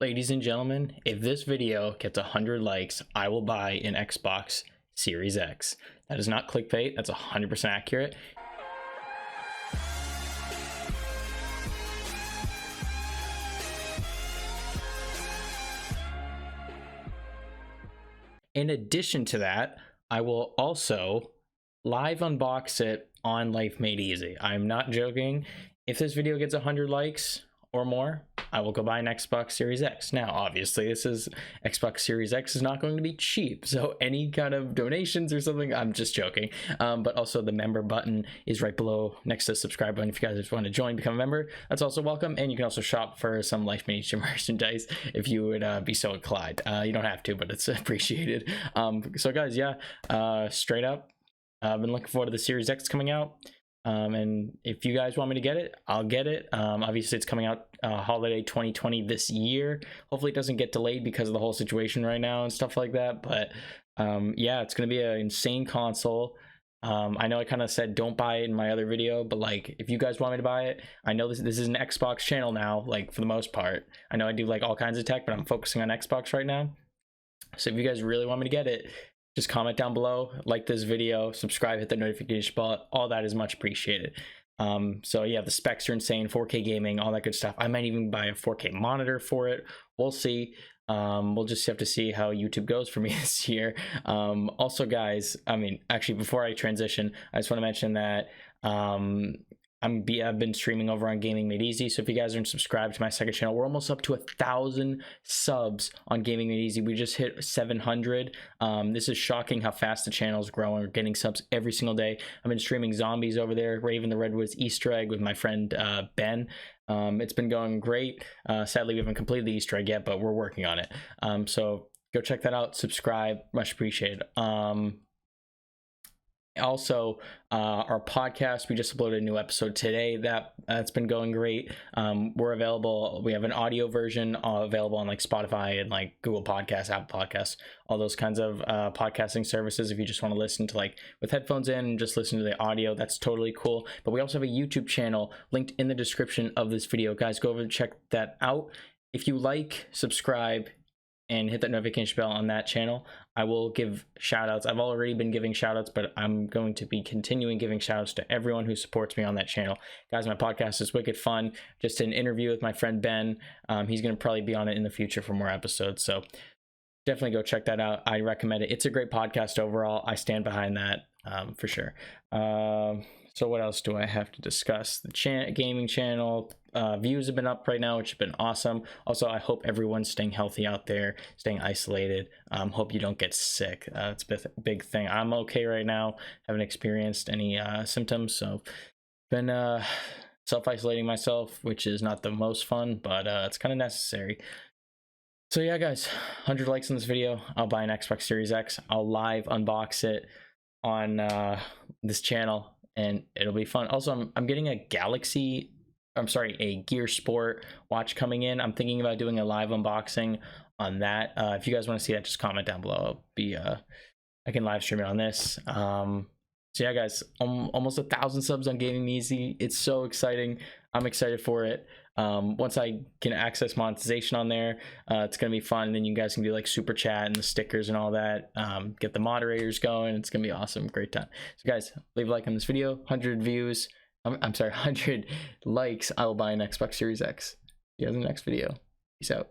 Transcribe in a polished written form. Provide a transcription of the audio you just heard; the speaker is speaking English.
Ladies and gentlemen, if this video gets 100 likes, I will buy an Xbox Series X. That is not clickbait, that's 100% accurate. In addition to that, I will also live unbox it on Life Made Easy. I'm not joking. If this video gets 100 likes or more, I will go buy an Xbox Series X. Now, obviously, Xbox Series X is not going to be cheap, so any kind of donations or something, I'm just joking. But also the member button is right below next to the subscribe button. If you guys just want to join, become a member, that's also welcome. And you can also shop for some Life Made Easy merchandise if you would be so inclined. You don't have to, but it's appreciated. So guys, yeah, straight up, I've been looking forward to the Series X coming out. And if you guys want me to get it, I'll get it. Obviously it's coming out holiday 2020 this year. Hopefully it doesn't get delayed because of the whole situation right now and stuff like that. But yeah, it's gonna be an insane console. I know I kind of said don't buy it in my other video, but like if you guys want me to buy it, I know this is an Xbox channel now, like for the most part. I know I do like all kinds of tech, but I'm focusing on Xbox right now. So if you guys really want me to get it, just comment down below, like this video, subscribe, hit the notification bell. All that is much appreciated. So yeah, the specs are insane, 4K gaming, all that good stuff. I might even buy a 4K monitor for it. We'll see. We'll just have to see how YouTube goes for me this year. Also guys, I mean, actually before I transition, I just want to mention that I've been streaming over on Gaming Made Easy, so if you guys aren't subscribed to my second channel, we're almost up to 1,000 subs on Gaming Made Easy. We just hit 700. This is shocking how fast the channel is growing. We're getting subs every single day. I've been streaming zombies over there, Raven the Redwoods Easter egg with my friend Ben. It's been going great. Sadly, we haven't completed the Easter egg yet, but we're working on it. So go check that out, subscribe, much appreciated. Also, our podcast, we just uploaded a new episode today. That's been going great. We're available. We have an audio version available on like Spotify and like Google Podcasts, Apple Podcasts, all those kinds of podcasting services. If you just want to listen to like with headphones in and just listen to the audio, that's totally cool. But we also have a YouTube channel linked in the description of this video. Guys, go over and check that out. If you like, subscribe, and hit that notification bell on that channel. I will give shout outs. I've already been giving shout outs, but I'm going to be continuing giving shout outs to everyone who supports me on that channel. Guys, my podcast is wicked fun. Just an interview with my friend Ben. He's going to probably be on it in the future for more episodes. So definitely go check that out. I recommend it. It's a great podcast overall. I stand behind that for sure. So what else do I have to discuss? The gaming channel views have been up right now, which have been awesome. Also, I hope everyone's staying healthy out there, staying isolated. Hope you don't get sick. It's a big thing. I'm okay right now. Haven't experienced any symptoms, so been self-isolating myself, which is not the most fun, but it's kind of necessary. So yeah, guys, 100 likes on this video. I'll buy an Xbox Series X. I'll live unbox it on this channel, and it'll be fun. Also, I'm getting a Gear Sport watch coming in. I'm thinking about doing a live unboxing on that. If you guys want to see that, just comment down below. I can live stream it on this. So yeah, guys, almost 1,000 subs on Gaming Easy. It's so exciting. I'm excited for it. Once I can access monetization on there, it's gonna be fun. And then you guys can do like super chat and the stickers and all that. Get the moderators going. It's gonna be awesome. Great time. So guys, leave a like on this video. 100 views. I'm sorry, 100 likes. I will buy an Xbox Series X. See you guys in the next video. Peace out.